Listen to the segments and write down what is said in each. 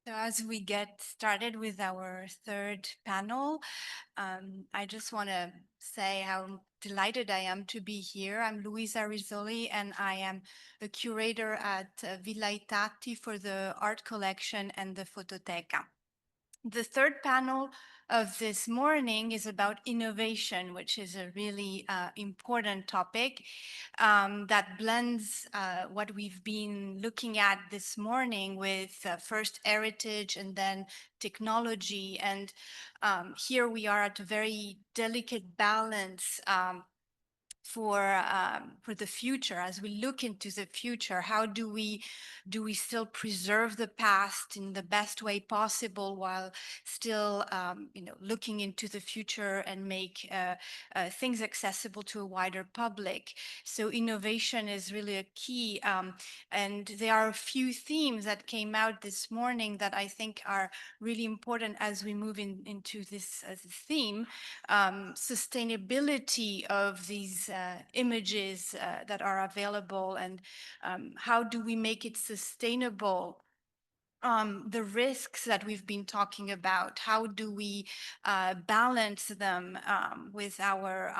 So as we get started with our third panel, I just want to say how delighted I am to be here. I'm Louise Arizzoli, and I am a curator at Villa Tatti for the art collection and the Fototeca. The third panel of this morning is about innovation, which is a really important topic that blends what we've been looking at this morning with first heritage and then technology. And here we are at a very delicate balance for the future. As we look into the future, how do we still preserve the past in the best way possible while still looking into the future and make things accessible to a wider public? So innovation is really a key, and there are a few themes that came out this morning that I think are really important as we move into this theme. Sustainability of these images that are available, and how do we make it sustainable? The risks that we've been talking about, how do we balance them with our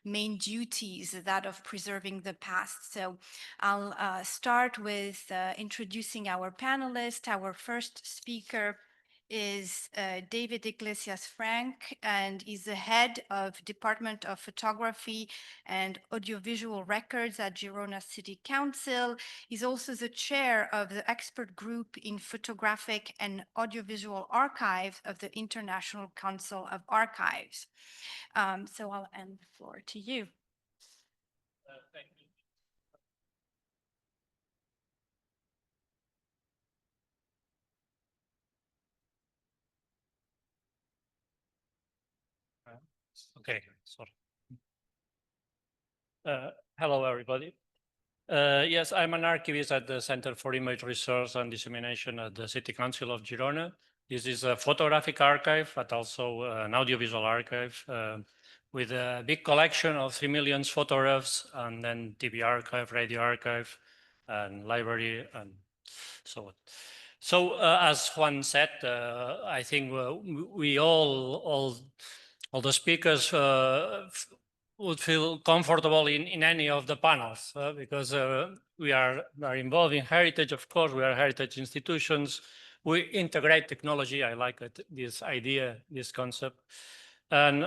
main duties, that of preserving the past? So I'll start with introducing our panelists. Our first speaker is David Iglésias Frank, and he's the head of Department of Photography and Audiovisual Records at Girona City Council. He's also the chair of the expert group in photographic and audiovisual archive of the International Council of Archives. So I'll end the floor to you. Thank you. Okay, sorry. Hello, everybody. Yes, I'm an archivist at the Center for Image Research and Dissemination at the City Council of Girona. This is a photographic archive, but also an audiovisual archive with a big collection of 3 million photographs, and then TV archive, radio archive, and library, and so on. So, as Juan said, I think we all the speakers would feel comfortable in any of the panels because we are involved in heritage, of course, we are heritage institutions. We integrate technology. I like this idea, this concept. And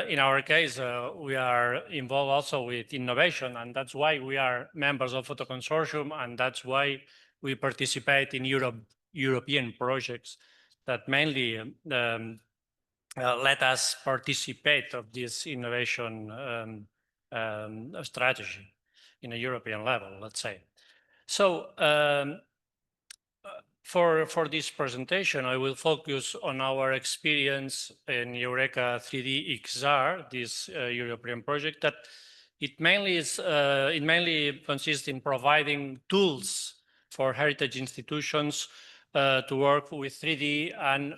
in our case, we are involved also with innovation, and that's why we are members of Photoconsortium, and that's why we participate in European projects that mainly let us participate of this innovation strategy in a European level, let's say. So for this presentation, I will focus on our experience in EUreka3D-XR, this European project that it mainly consists in providing tools for heritage institutions to work with 3D and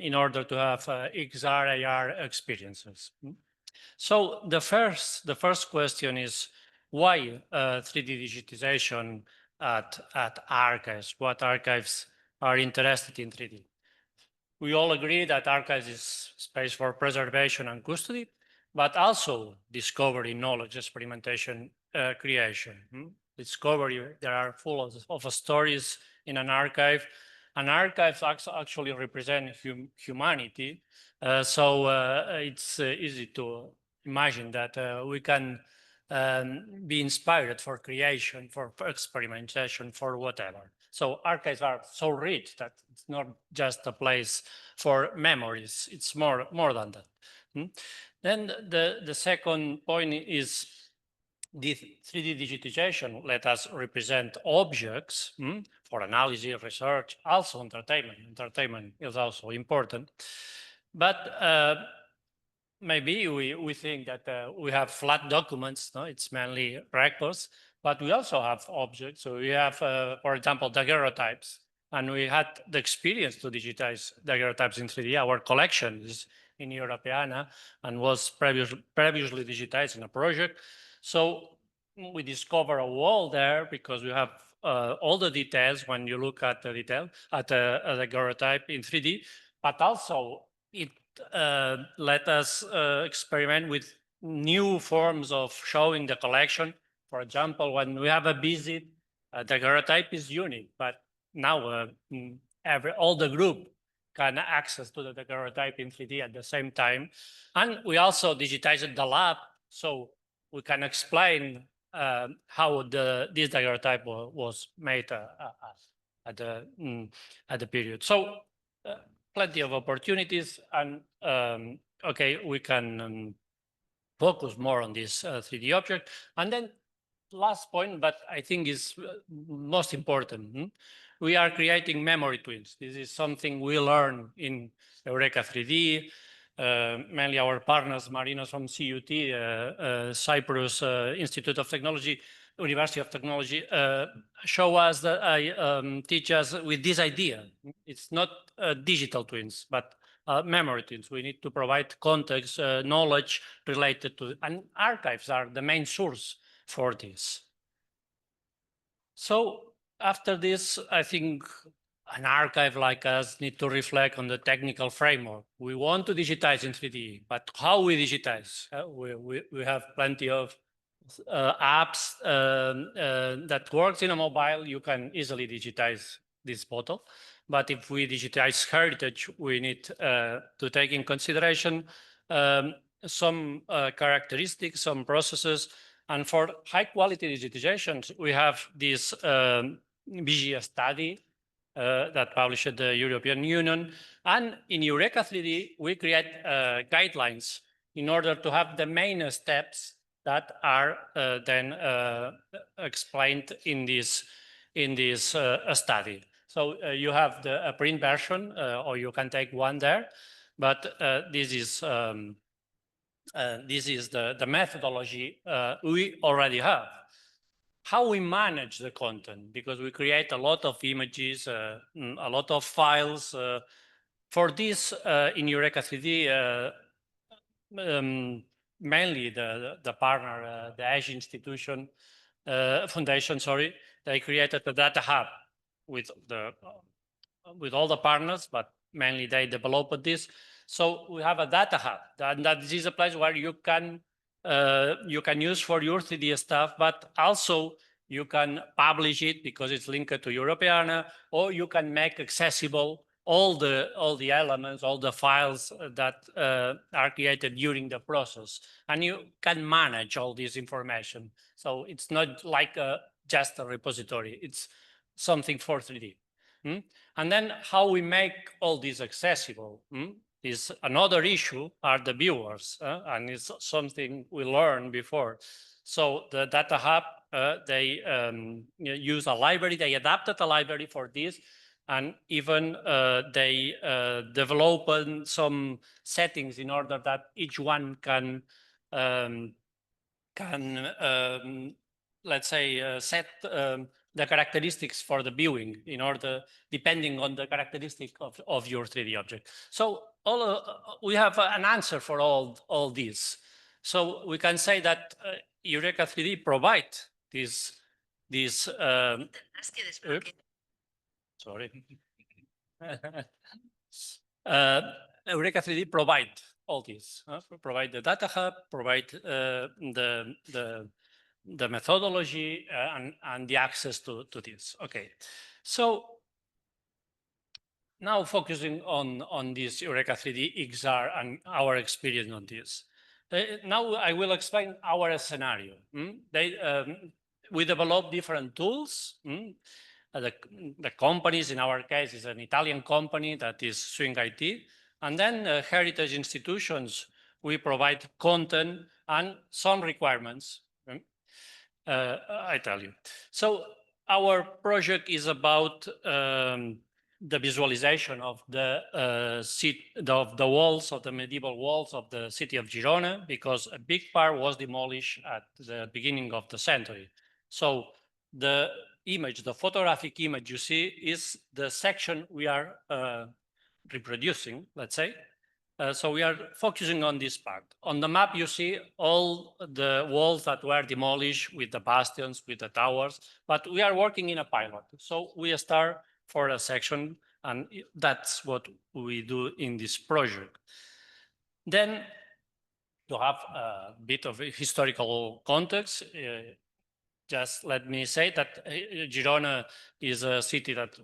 in order to have XR, AR experiences. So the first question is, why 3D digitization at archives? What archives are interested in 3D? We all agree that archives is space for preservation and custody, but also discovery, knowledge, experimentation, creation. Discovery, there are full of stories in an archive. An archive actually represent humanity, so it's easy to imagine that we can be inspired for creation, for experimentation, for whatever. So archives are so rich that it's not just a place for memories, it's more than that. Then the second point is the 3D digitization let us represent objects for analysis, research, also entertainment. Entertainment is also important. But maybe we think that we have flat documents, no? It's mainly records, but we also have objects. So we have, for example, daguerreotypes, and we had the experience to digitize daguerreotypes in 3D. Our collection is in Europeana and was previously digitized in a project. So we discover a wall there because we have all the details when you look at the detail at the daguerreotype in 3D, but also it let us experiment with new forms of showing the collection. For example, when we have a visit, the daguerreotype is unique, but now all the group can access to the daguerreotype in 3D at the same time. And we also digitized the lab, so we can explain how this daguerreotype was made at the period. So plenty of opportunities, and okay, we can focus more on this 3D object. And then last point, but I think is most important. We are creating memory twins. This is something we learn in EUreka3D. Mainly our partners, Marinos from CUT, Cyprus Institute of Technology, University of Technology, show us that teach us with this idea. It's not digital twins, but memory twins. We need to provide context, knowledge related to, and archives are the main source for this. So after this, I think an archive like us need to reflect on the technical framework. We want to digitize in 3D, but how we digitize? We have plenty of apps that works in a mobile. You can easily digitize this bottle. But if we digitize heritage, we need to take in consideration some characteristics, some processes. And for high quality digitizations, we have this VGS study that published the European Union. And in EUreka3D, we create guidelines in order to have the main steps that are then explained in this study. So you have a print version, or you can take one there, but this is the methodology we already have. How we manage the content, because we create a lot of images, a lot of files. For this, in EUreka3D, mainly the partner, the Edge Institution Foundation, sorry, they created a data hub with all the partners, but mainly they developed this. So we have a data hub, and that is a place where you can use for your 3D stuff, but also you can publish it because it's linked to Europeana, or you can make accessible all the elements, all the files that are created during the process, and you can manage all this information. So it's not like just a repository; it's something for 3D. And then how we make all this accessible is another issue, are the viewers, and it's something we learned before. So the Data Hub, they use a library, they adapted a library for this, and even they developed some settings in order that each one can let's say, set the characteristics for the viewing in order, depending on the characteristic of your 3D object. So we have an answer for all these. So we can say that EUreka3D provide this sorry. EUreka3D provide all this, provide the data hub, provide the methodology and the access to this. Okay, so now focusing on this EUreka3D-XR and our experience on this. Now I will explain our scenario. We develop different tools. The companies, in our case, is an Italian company that is Swing IT. And then heritage institutions, we provide content and some requirements. I tell you. So our project is about the visualization of the walls, of the medieval walls of the city of Girona, because a big part was demolished at the beginning of the century. So the image, the photographic image you see is the section we are reproducing, let's say. So we are focusing on this part. On the map, you see all the walls that were demolished with the bastions, with the towers, but we are working in a pilot. So we start for a section, and that's what we do in this project. Then, to have a bit of a historical context, just let me say that Girona is a city that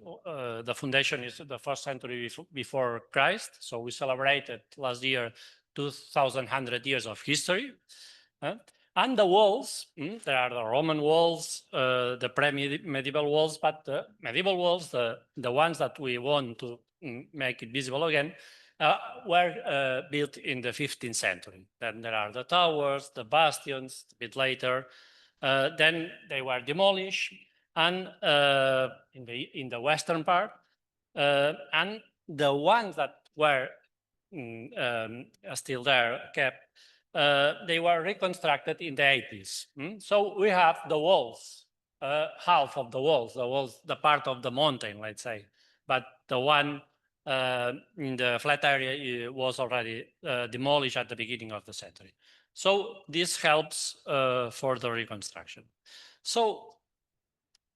the foundation is the 1st century before Christ. So we celebrated last year 2,100 years of history. And the walls, there are the Roman walls, the pre-medieval walls, but the medieval walls, the ones that we want to make it visible again, were built in the 15th century. Then there are the towers, the bastions, a bit later. Then they were demolished, and in the western part, and the ones that were still there, kept, they were reconstructed in the 80s. So we have the walls, half of the walls, the part of the mountain, let's say, but the one in the flat area was already demolished at the beginning of the century. So this helps for the reconstruction. So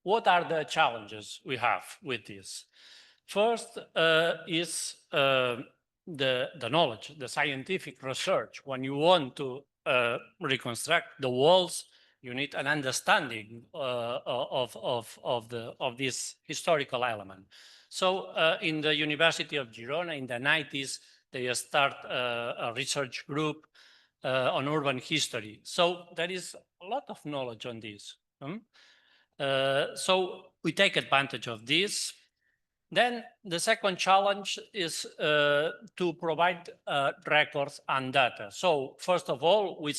what are the challenges we have with this? First is the knowledge, the scientific research. When you want to reconstruct the walls, you need an understanding of this historical element. So in the University of Girona in the 90s, they start a research group on urban history. So there is a lot of knowledge on this. So we take advantage of this. Then the second challenge is to provide records and data. So first of all, we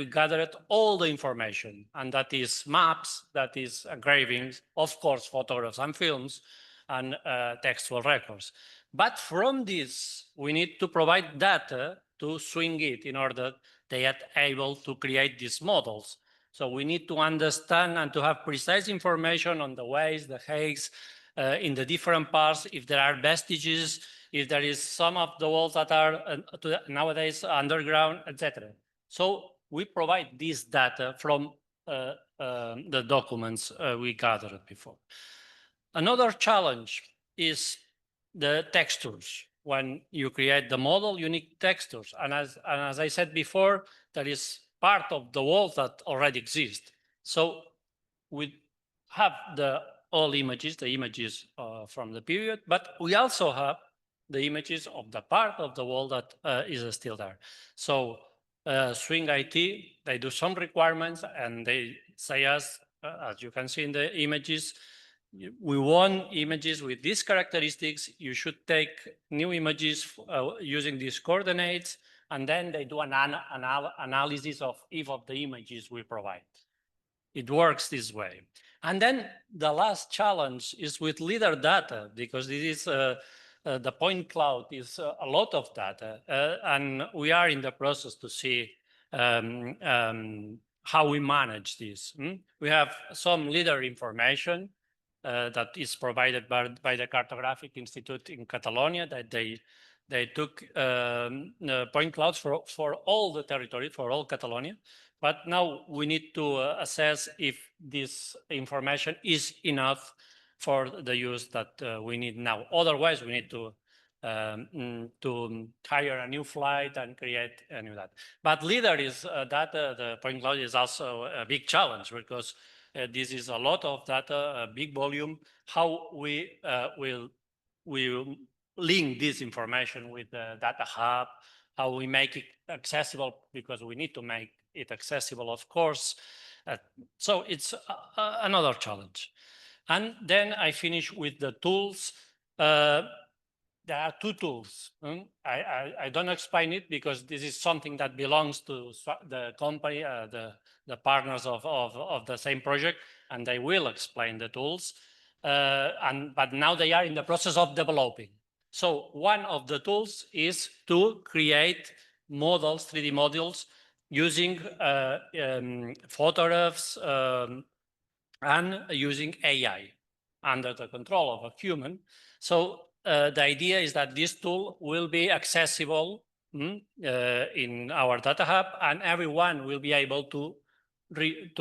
gathered all the information, and that is maps, that is engravings, of course, photographs and films, and textual records. But from this, we need to provide data to swing it in order they are able to create these models. So we need to understand and to have precise information on the ways, the heights, in the different parts, if there are vestiges, if there is some of the walls that are nowadays underground, etc. So we provide this data from the documents we gathered before. Another challenge is the textures. When you create the model, you need textures. And as I said before, there is part of the walls that already exist. So we have all images, the images from the period, but we also have the images of the part of the wall that is still there. So Swing IT, they do some requirements and they say us, as you can see in the images, we want images with these characteristics. You should take new images using these coordinates, and then they do an analysis of each of the images we provide. It works this way. And then the last challenge is with LiDAR data, because this is the point cloud is a lot of data, and we are in the process to see how we manage this. We have some LiDAR information that is provided by the Cartographic Institute in Catalonia, that they took point clouds for all the territory, for all Catalonia. But now we need to assess if this information is enough for the use that we need now. Otherwise, we need to hire a new flight and create a new data. But LiDAR is data, the point cloud is also a big challenge, because this is a lot of data, a big volume. How we will link this information with the data hub, how we make it accessible, because we need to make it accessible, of course. So it's another challenge. And then I finish with the tools. There are two tools. I don't explain it because this is something that belongs to the company, the partners of the same project, and they will explain the tools. But now they are in the process of developing. So one of the tools is to create models, 3D models, using photographs and using AI under the control of a human. So the idea is that this tool will be accessible in our data hub, and everyone will be able to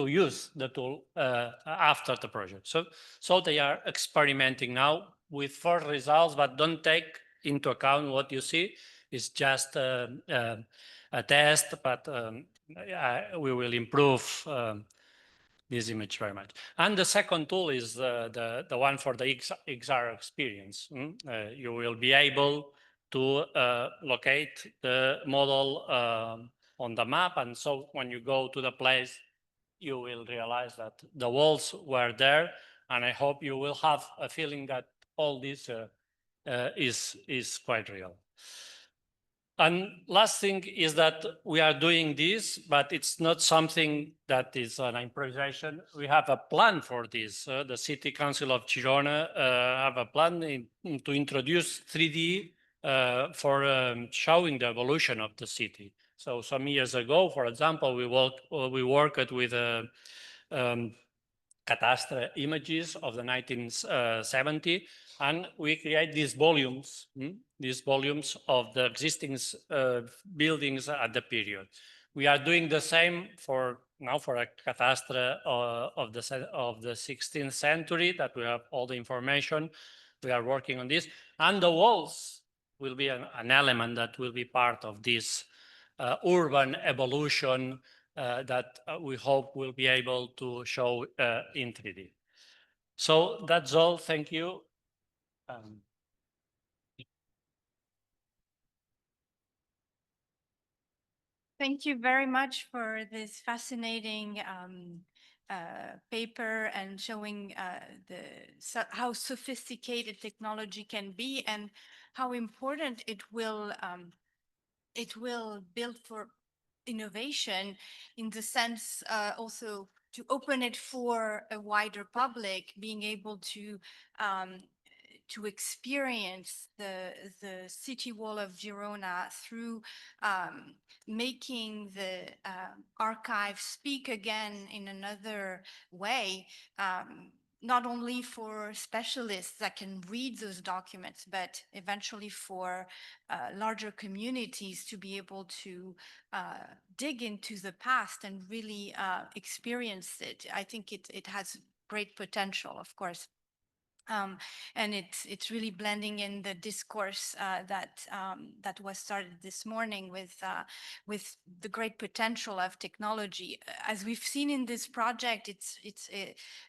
use the tool after the project. So they are experimenting now with first results, but don't take into account what you see. It's just a test, but we will improve this image very much. And the second tool is the one for the XR experience. You will be able to locate the model on the map. And so when you go to the place, you will realize that the walls were there. And I hope you will have a feeling that all this is quite real. And last thing is that we are doing this, but it's not something that is an improvisation. We have a plan for this. The City Council of Girona have a plan to introduce 3D for showing the evolution of the city. So some years ago, for example, we worked with cadastre images of the 1970, and we create these volumes of the existing buildings at the period. We are doing the same for now for a cadastre of the 16th century, that we have all the information. We are working on this, and the walls will be an element that will be part of this urban evolution that we hope will be able to show in 3D. So that's all. Thank you. Thank you very much for this fascinating paper and showing how sophisticated technology can be and how important it will build for innovation, in the sense also to open it for a wider public, being able to experience the city wall of Girona through making the archive speak again in another way, not only for specialists that can read those documents, but eventually for larger communities to be able to dig into the past and really experience it. I think it has great potential, of course. And it's really blending in the discourse that was started this morning with the great potential of technology. As we've seen in this project, it's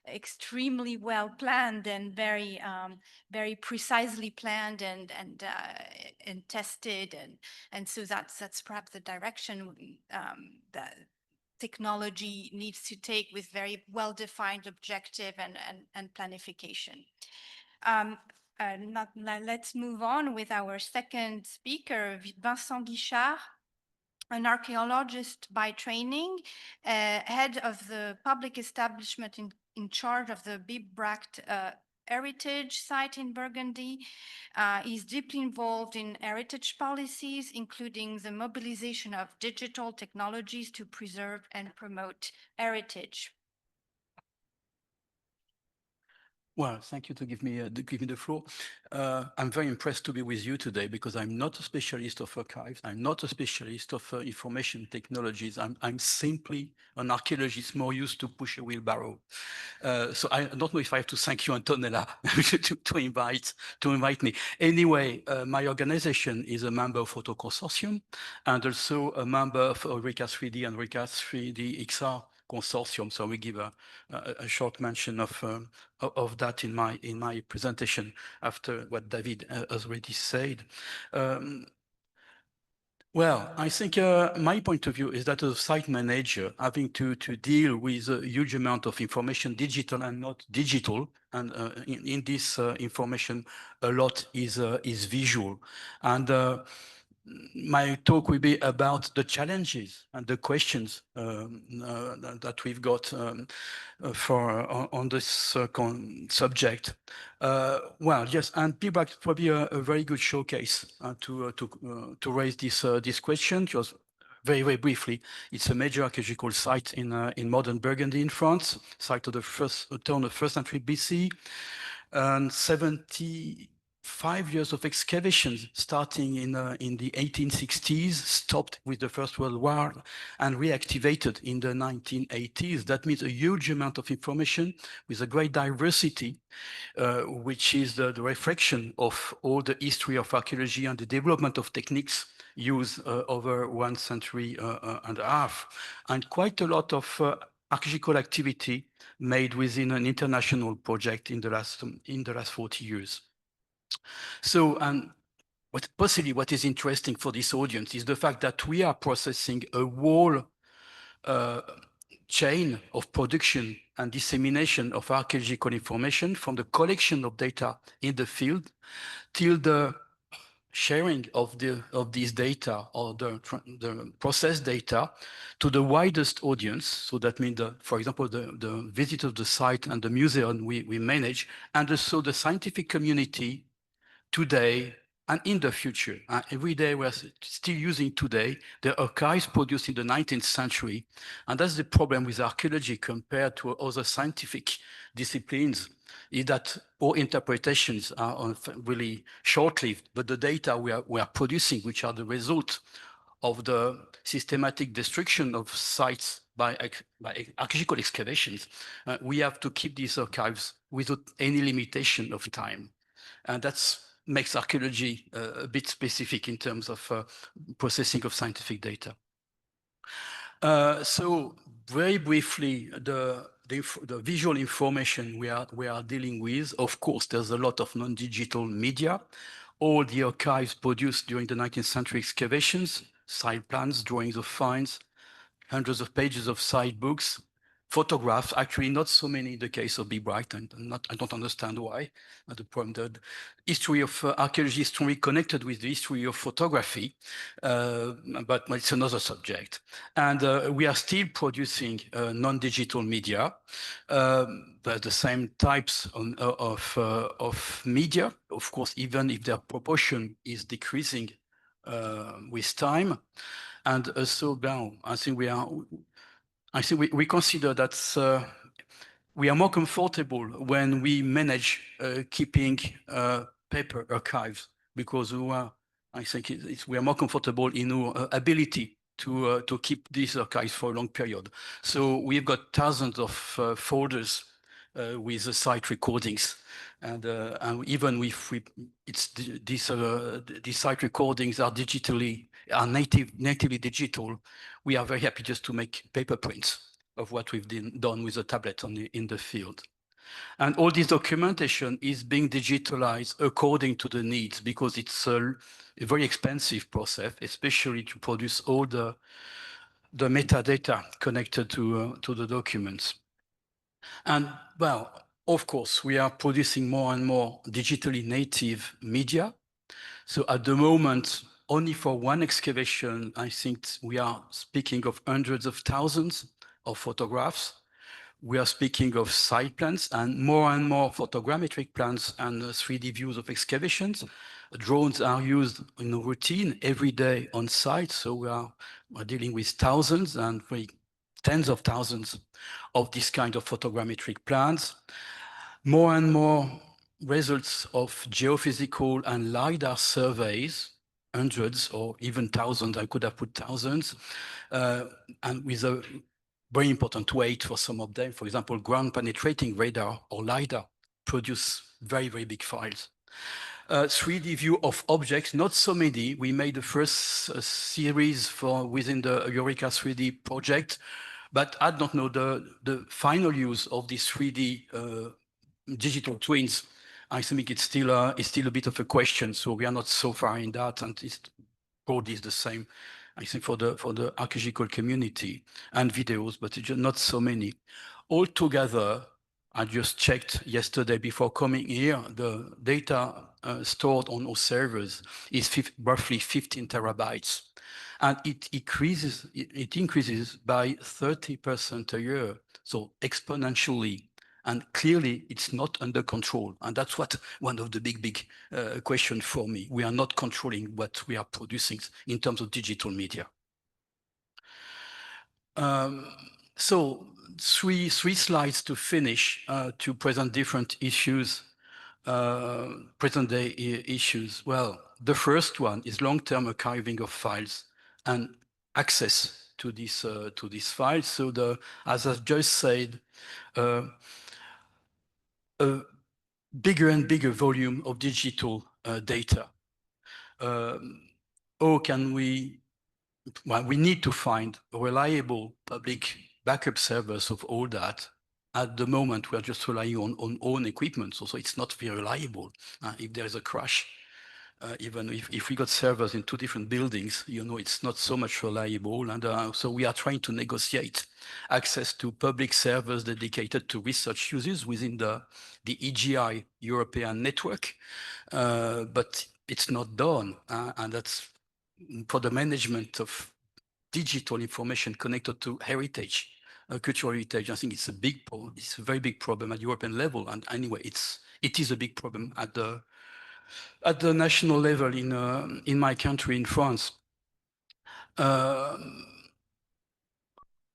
extremely well planned and very precisely planned and tested, and so that's perhaps the direction that technology needs to take, with very well-defined objective and planification. Let's move on with our second speaker, Vincent Guichard, an archaeologist by training, head of the public establishment in charge of the Bibracht heritage site in Burgundy. He's deeply involved in heritage policies, including the mobilization of digital technologies to preserve and promote heritage. Well, thank you to give me the floor. I'm very impressed to be with you today, because I'm not a specialist of archives. I'm not a specialist of information technologies. I'm simply an archaeologist more used to push a wheelbarrow. So I don't know if I have to thank you, Antonella, to invite me. Anyway, my organization is a member of Photoconsortium, and also a member of EUreka3D and EUreka3D-XR consortium. So we give a short mention of that in my presentation after what David has already said. Well, I think my point of view is that as a site manager, having to deal with a huge amount of information, digital and not digital, and in this information, a lot is visual. And my talk will be about the challenges and the questions that we've got on this subject. Well, yes, and Bibracht probably a very good showcase to raise this question. Just very, very briefly, it's a major archaeological site in modern Burgundy in France, site of the turn of 1st century BC, and 5 years of excavations starting in the 1860s, stopped with the First World War and reactivated in the 1980s. That means a huge amount of information with a great diversity, which is the reflection of all the history of archaeology and the development of techniques used over 1 century and a half, and quite a lot of archaeological activity made within an international project in the last 40 years. So, and what is interesting for this audience is the fact that we are processing a whole chain of production and dissemination of archaeological information, from the collection of data in the field till the sharing of these data, or the processed data, to the widest audience. So that means, for example, the visit of the site and the museum we manage, and also the scientific community today and in the future. Every day we're still using today the archives produced in the 19th century. And that's the problem with archaeology compared to other scientific disciplines, is that all interpretations are really short-lived, but the data we are producing, which are the result of the systematic destruction of sites by archaeological excavations, we have to keep these archives without any limitation of time. And that makes archaeology a bit specific in terms of processing of scientific data. So very briefly, the visual information we are dealing with, of course, there's a lot of non-digital media. All the archives produced during the 19th century excavations, site plans, drawings of finds, hundreds of pages of site books, photographs, actually not so many in the case of Be Bright, and I don't understand why. The problem, the history of archaeology is strongly connected with the history of photography, but it's another subject. And we are still producing non-digital media, but the same types of media, of course, even if their proportion is decreasing with time. And so now, I think we consider that we are more comfortable when we manage keeping paper archives, because I think we are more comfortable in our ability to keep these archives for a long period. So we've got thousands of folders with the site recordings, and even if these site recordings are natively digital, we are very happy just to make paper prints of what we've done with a tablet in the field. And all this documentation is being digitalized according to the needs, because it's a very expensive process, especially to produce all the metadata connected to the documents. And well, of course, we are producing more and more digitally native media. So at the moment, only for one excavation, I think we are speaking of hundreds of thousands of photographs. We are speaking of site plans and more photogrammetric plans and 3D views of excavations. Drones are used in a routine every day on site. So we're dealing with thousands and tens of thousands of this kind of photogrammetric plans. More and more results of geophysical and LiDAR surveys, hundreds or even thousands, I could have put thousands, and with a very important weight for some of them. For example, ground penetrating radar or LiDAR produce very, very big files. 3D view of objects, not so many. We made the first series within the EUreka3D project, but I don't know the final use of these 3D digital twins. I think it's still a bit of a question. So we are not so far in that, and it's broadly the same, I think, for the archaeological community, and videos, but it's not so many. Altogether, I just checked yesterday before coming here, the data stored on our servers is roughly 15 terabytes. And it increases by 30% a year, so exponentially. And clearly, it's not under control. And that's one of the big questions for me. We are not controlling what we are producing in terms of digital media. So three slides to finish to present different issues present-day issues? Well, the first one is long-term archiving of files and access to these files. So as I've just said, a bigger and bigger volume of digital data. How can we? Well, we need to find reliable public backup servers of all that. At the moment, we are just relying on own equipment, so it's not very reliable. If there is a crash, even if we got servers in two different buildings, it's not so much reliable. And so we are trying to negotiate access to public servers dedicated to research uses within the EGI European network, but it's not done. And that's for the management of digital information connected to heritage, cultural heritage. I think it's a big problem. It's a very big problem at European level. And anyway, it is a big problem at the national level in my country, in France.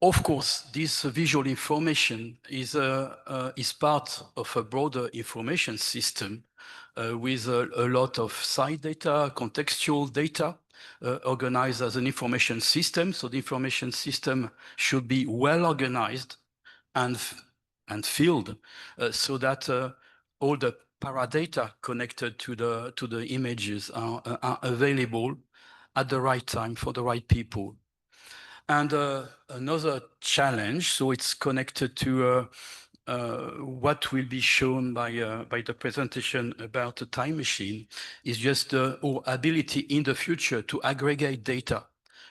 Of course, this visual information is part of a broader information system with a lot of site data, contextual data, organized as an information system. So the information system should be well organized and filled so that all the paradata connected to the images are available at the right time for the right people. And another challenge, so it's connected to what will be shown by the presentation about the time machine, is just our ability in the future to aggregate data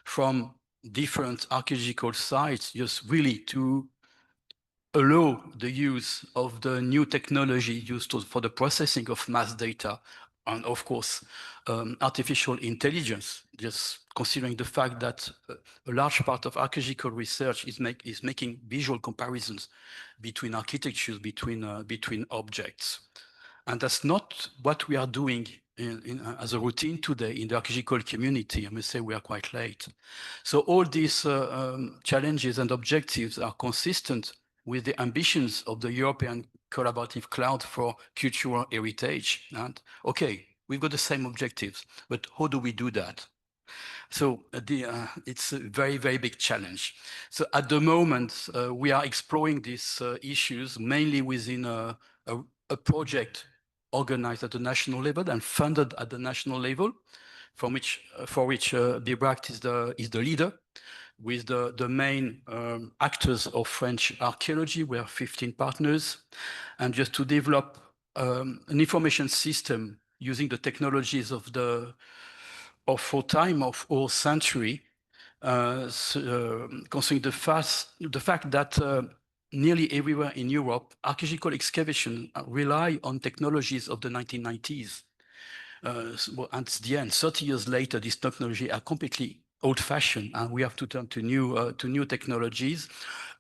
from different archaeological sites, just really to allow the use of the new technology used for the processing of mass data, and of course, artificial intelligence, just considering the fact that a large part of archaeological research is making visual comparisons between architectures, between objects. And that's not what we are doing as a routine today in the archaeological community. I must say we are quite late. So all these challenges and objectives are consistent with the ambitions of the European Collaborative Cloud for Cultural Heritage. And okay, we've got the same objectives, but how do we do that? So it's a very, very big challenge. So at the moment, we are exploring these issues mainly within a project organized at the national level and funded at the national level, for which BIBRACT is the leader, with the main actors of French archaeology. We have 15 partners, and just to develop an information system using the technologies of our time, of our century, considering the fact that nearly everywhere in Europe, archaeological excavation rely on technologies of the 1990s. At the end, 30 years later, these technologies are completely old-fashioned, and we have to turn to new technologies,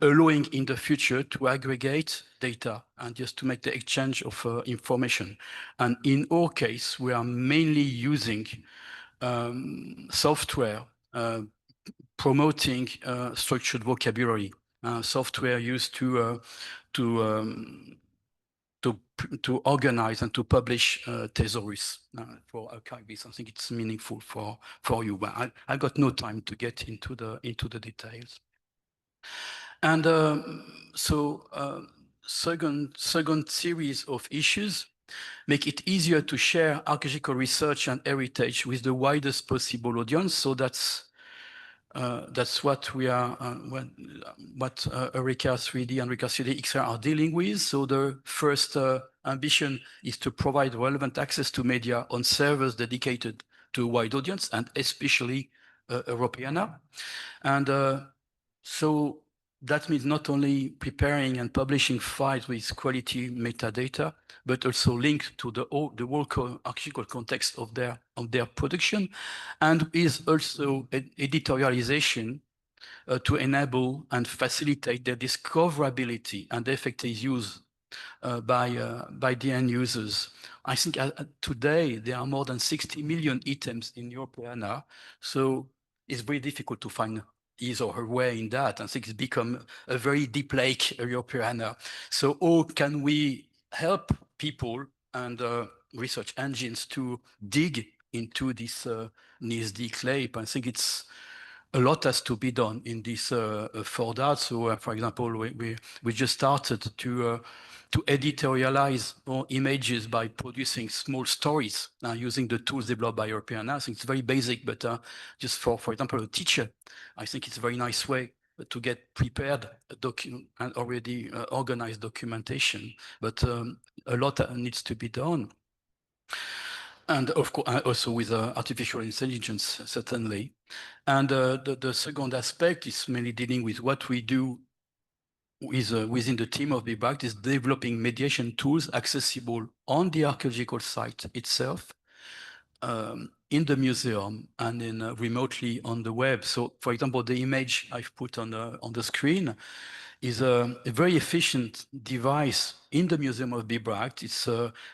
allowing in the future to aggregate data and just to make the exchange of information. And in our case, we are mainly using software promoting structured vocabulary, software used to organize and to publish thesaurus for archivists. I think it's meaningful for you, but I got no time to get into the details. And second series of issues make it easier to share archaeological research and heritage with the widest possible audience. So that's what we are, what EUreka3D and EUreka3D-XR are dealing with. So the first ambition is to provide relevant access to media on servers dedicated to a wide audience, and especially Europeana. And so that means not only preparing and publishing files with quality metadata, but also linked to the whole archaeological context of their production, and is also editorialization to enable and facilitate their discoverability and effective use by the end users. I think today there are more than 60 million items in Europeana, so it's very difficult to find his or her way in that. I think it's become a very deep lake, Europeana. So how can we help people and research engines to dig into this NISD clay. I think it's a lot has to be done in this for that. So, for example, we just started to editorialize more images by producing small stories using the tools developed by European. I think it's very basic, but just for example, a teacher, I think it's a very nice way to get prepared and already organized documentation. But a lot needs to be done. And of course, also with artificial intelligence, certainly. And the second aspect is mainly dealing with what we do within the team of BBACT is developing mediation tools accessible on the archaeological site itself, in the museum, and in remotely on the web. So, for example, the image I've put on the screen is a very efficient device in the Museum of BBACT. It's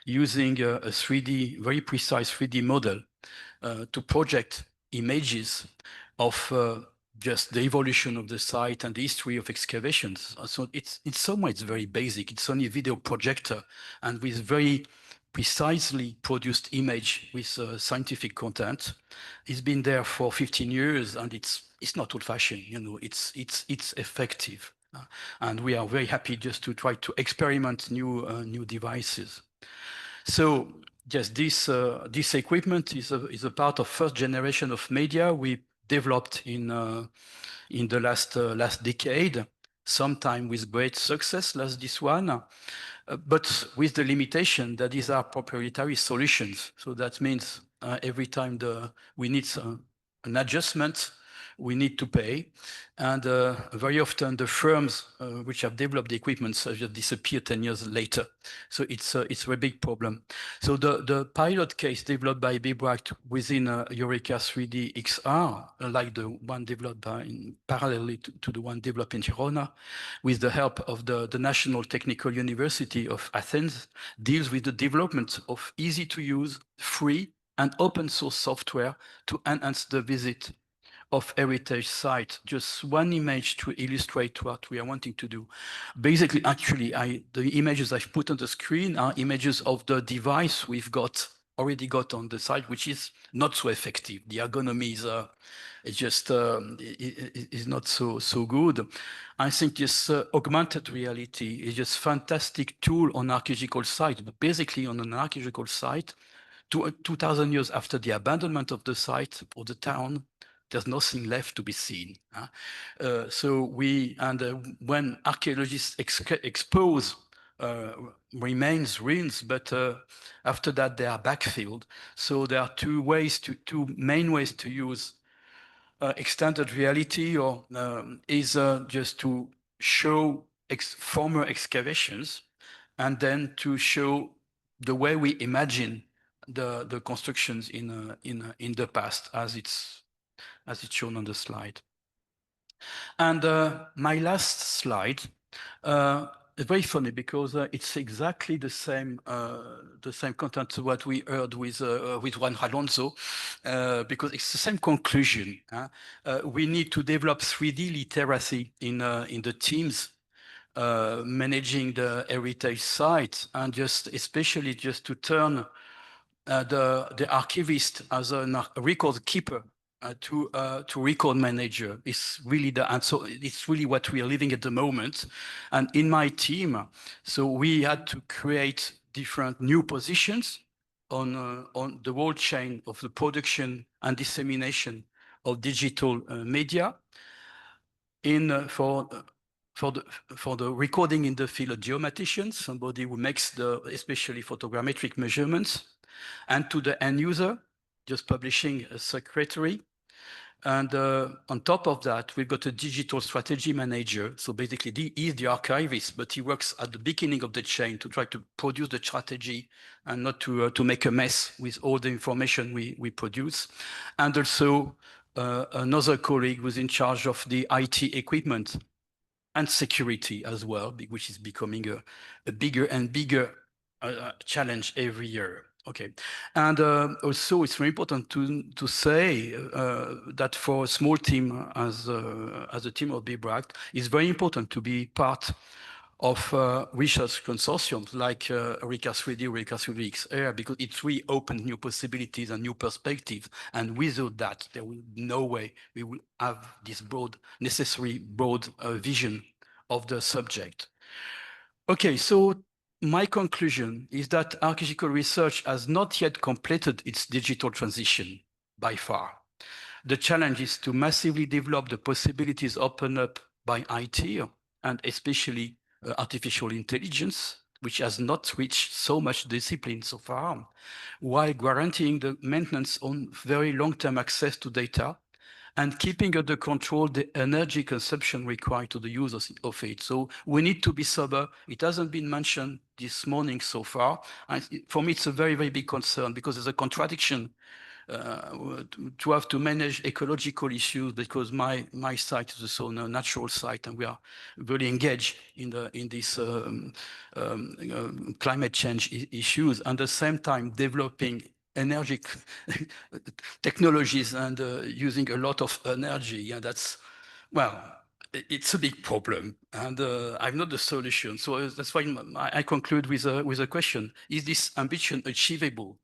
using a 3D, very precise 3D model to project images of just the evolution of the site and the history of excavations. So it's in some ways very basic. It's only a video projector and with very precisely produced image with scientific content. It's been there for 15 years and it's not old-fashioned, you know, it's effective. And we are very happy just to try to experiment new devices. So yes, this equipment is a part of first generation of media we developed in the last decade, sometime with great success, this one, but with the limitation that these are proprietary solutions. So that means every time we need an adjustment, we need to pay. And very often the firms which have developed the equipment just disappear 10 years later. So it's a very big problem. So the pilot case developed by BBACT within EUreka3D-XR, like the one developed parallelly to the one developed in Girona, with the help of the National Technical University of Athens, deals with the development of easy to use, free and open source software to enhance the visit of heritage site. Just one image to illustrate what we are wanting to do. Basically, actually, the images I've put on the screen are images of the device we've already got on the site, which is not so effective. The ergonomy is not so good. I think this augmented reality is just fantastic tool on archaeological site, but basically on an archaeological site, 2,000 years after the abandonment of the site or the town, there's nothing left to be seen. When archaeologists expose remains, ruins, but after that they are backfilled. So there are two main ways to use extended reality, or is just to show former excavations, and then to show the way we imagine the constructions in the past, as it's shown on the slide. And my last slide is very funny because it's exactly the same content to what we heard with Juan Alonso, because it's the same conclusion. We need to develop 3D literacy in the teams managing the heritage sites, and especially just to turn the archivist as a record keeper to record manager is really the answer. It's really what we are living at the moment. And in my team, so we had to create different new positions on the whole chain of the production and dissemination of digital media. For the recording in the field of geomaticians, somebody who makes especially photogrammetric measurements, and to the end user, just publishing a secretary. And on top of that, we've got a digital strategy manager. So basically, he is the archivist, but he works at the beginning of the chain to try to produce the strategy and not to make a mess with all the information we produce. And also another colleague who's in charge of the IT equipment and security as well, which is becoming a bigger and bigger challenge every year. Okay, and also it's very important to say that for a small team as a team of BBACT, it's very important to be part of research consortiums like EUreka3D, EUreka3D-XR, because it really opened new possibilities and new perspectives. And without that, there will be no way we will have this necessary broad vision of the subject. Okay, so my conclusion is that archaeological research has not yet completed its digital transition by far. The challenge is to massively develop the possibilities opened up by IT and especially artificial intelligence, which has not reached so much discipline so far, while guaranteeing the maintenance on very long-term access to data and keeping under control the energy consumption required to the use of it. So we need to be sober. It hasn't been mentioned this morning so far. And for me, it's a very, very big concern because there's a contradiction to have to manage ecological issues because my site is also a natural site and we are really engaged in this climate change issues, and at the same time developing energy technologies and using a lot of energy. And that's, well, it's a big problem, and I'm not the solution. So that's why I conclude with a question: is this ambition achievable?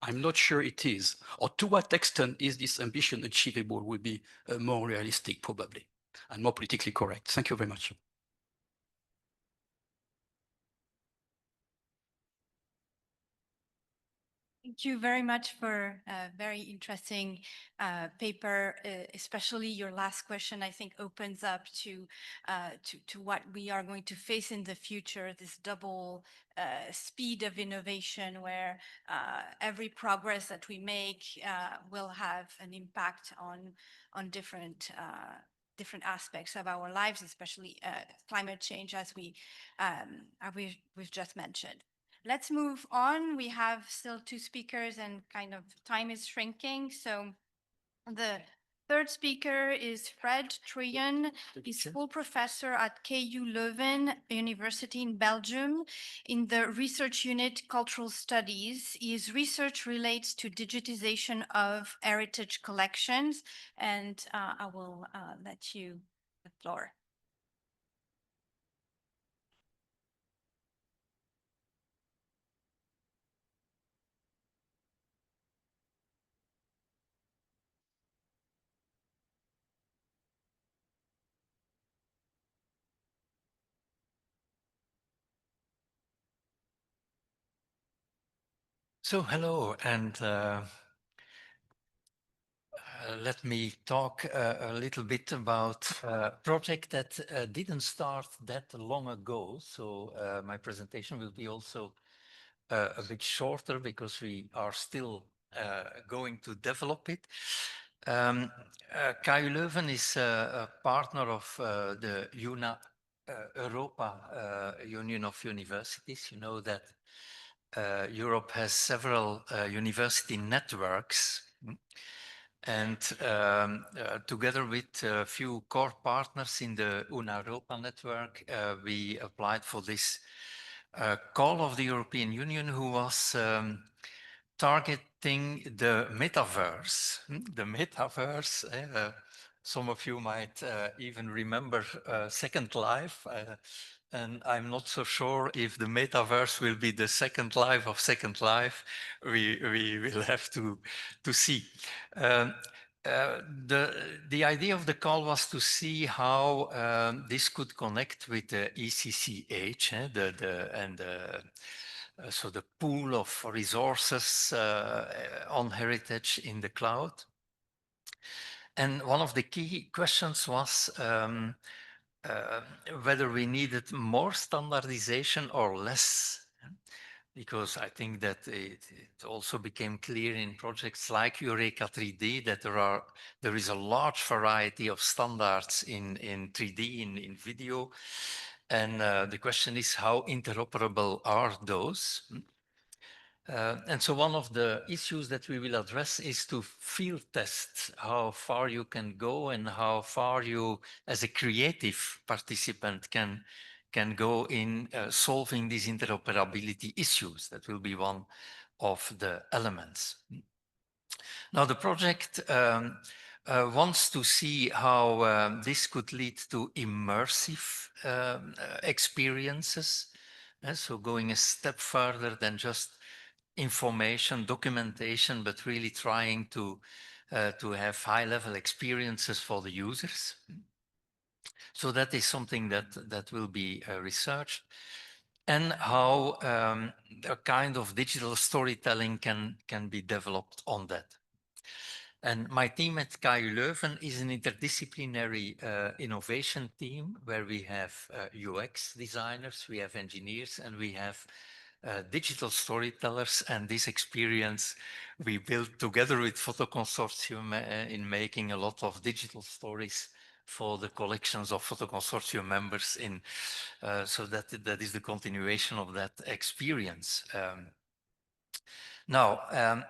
I'm not sure it is. Or to what extent is this ambition achievable would be more realistic, probably, and more politically correct. Thank you very much. Thank you very much for a very interesting paper, especially your last question, I think opens up to what we are going to face in the future, this double speed of innovation where every progress that we make will have an impact on different aspects of our lives, especially climate change, as we've just mentioned. Let's move on. We have still two speakers and kind of time is shrinking. So the third speaker is Fred Truyen. He's full professor at KU Leuven University in Belgium in the research unit Cultural Studies. His research relates to digitization of heritage collections. And I will let you the floor. So hello, and let me talk a little bit about a project that didn't start that long ago. So my presentation will be also a bit shorter because we are still going to develop it. KU Leuven is a partner of the Europa Union of Universities. You know that Europe has several university networks, and together with a few core partners in the Europa network, we applied for this call of the European Union, who was targeting the metaverse. The metaverse, some of you might even remember Second Life. And I'm not so sure if the metaverse will be the second life of Second Life. We will have to see. The idea of the call was to see how this could connect with the ECCH, so the pool of resources on heritage in the cloud. And one of the key questions was whether we needed more standardization or less, because I think that it also became clear in projects like EUreka3D that there is a large variety of standards in 3D, in video. And the question is, how interoperable are those? And so one of the issues that we will address is to field test how far you can go and how far you, as a creative participant, can go in solving these interoperability issues. That will be one of the elements. Now, the project wants to see how this could lead to immersive experiences. So going a step further than just information, documentation, but really trying to have high-level experiences for the users. So that is something that will be researched, and how a kind of digital storytelling can be developed on that. And my team at KU Leuven is an interdisciplinary innovation team where we have UX designers, we have engineers, and we have digital storytellers. And this experience we built together with Photoconsortium in making a lot of digital stories for the collections of Photoconsortium members in, so that is the continuation of that experience. Now,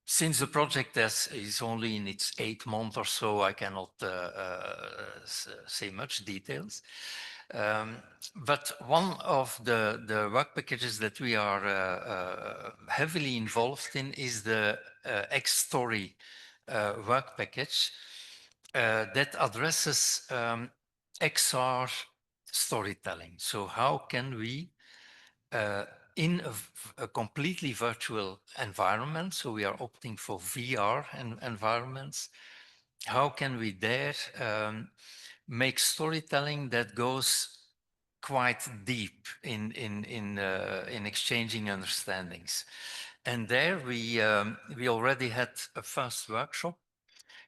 since the project is only in its 8th month or so, I cannot say much details. But one of the work packages that we are heavily involved in is the X-Story work package that addresses XR storytelling. So how can we in a completely virtual environment, so we are opting for VR environments, how can we there make storytelling that goes quite deep in exchanging understandings? And there we already had a first workshop.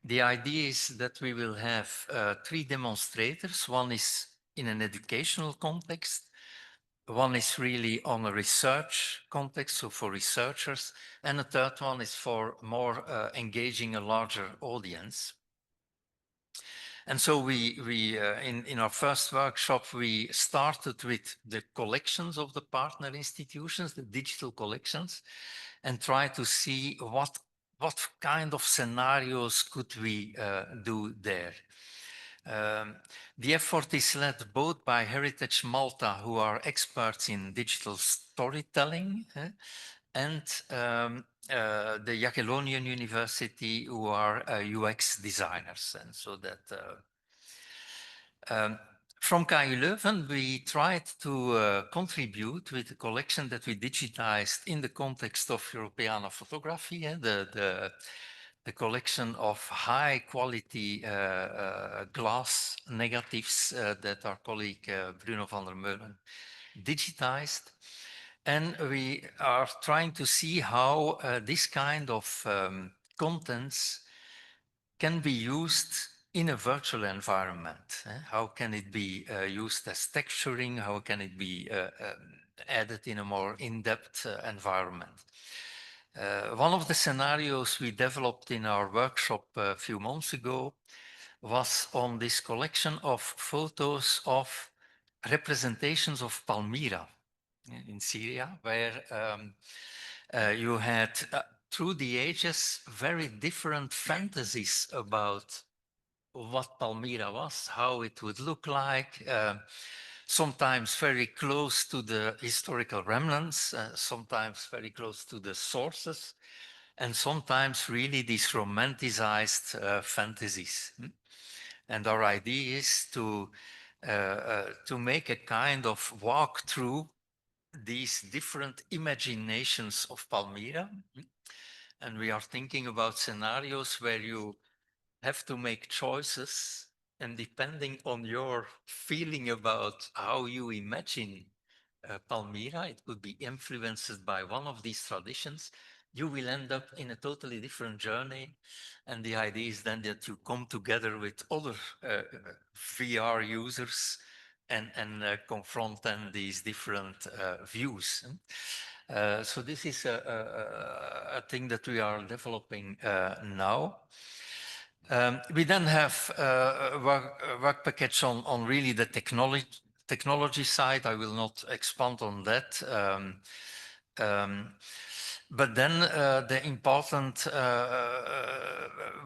The idea is that we will have 3 demonstrators. One is in an educational context, one is really on a research context, so for researchers, and the third one is for more engaging a larger audience. And so we in our first workshop, we started with the collections of the partner institutions, the digital collections, and try to see what kind of scenarios could we do there. The effort is led both by Heritage Malta, who are experts in digital storytelling, and the Jagiellonian University, who are UX designers. And so that from KU Leuven, we tried to contribute with a collection that we digitized in the context of European photography, the collection of high quality glass negatives that our colleague Bruno van der Meulen digitized. And we are trying to see how this kind of contents can be used in a virtual environment. How can it be used as texturing? How can it be added in a more in-depth environment? One of the scenarios we developed in our workshop a few months ago was on this collection of photos of representations of Palmyra in Syria, where you had, through the ages, very different fantasies about what Palmyra was, how it would look like, sometimes very close to the historical remnants, sometimes very close to the sources, and sometimes really these romanticized fantasies. And our idea is to make a kind of walk through these different imaginations of Palmyra. And we are thinking about scenarios where you have to make choices, and depending on your feeling about how you imagine Palmyra, it could be influenced by one of these traditions, you will end up in a totally different journey. And the idea is then that you come together with other VR users and confront then these different views. So this is a thing that we are developing now. We then have a work package on really the technology side. I will not expand on that. But then the important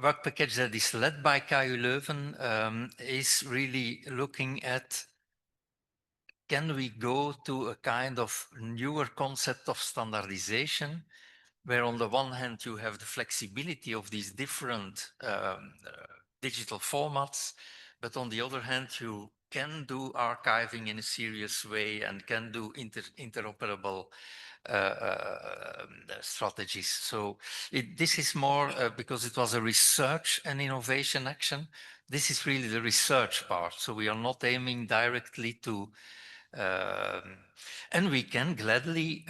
work package that is led by KU Leuven is really looking at, can we go to a kind of newer concept of standardization, where on the one hand you have the flexibility of these different digital formats, but on the other hand, you can do archiving in a serious way and can do interoperable strategies. So this is more because it was a research and innovation action. This is really the research part. So we are not aiming directly to, and we can gladly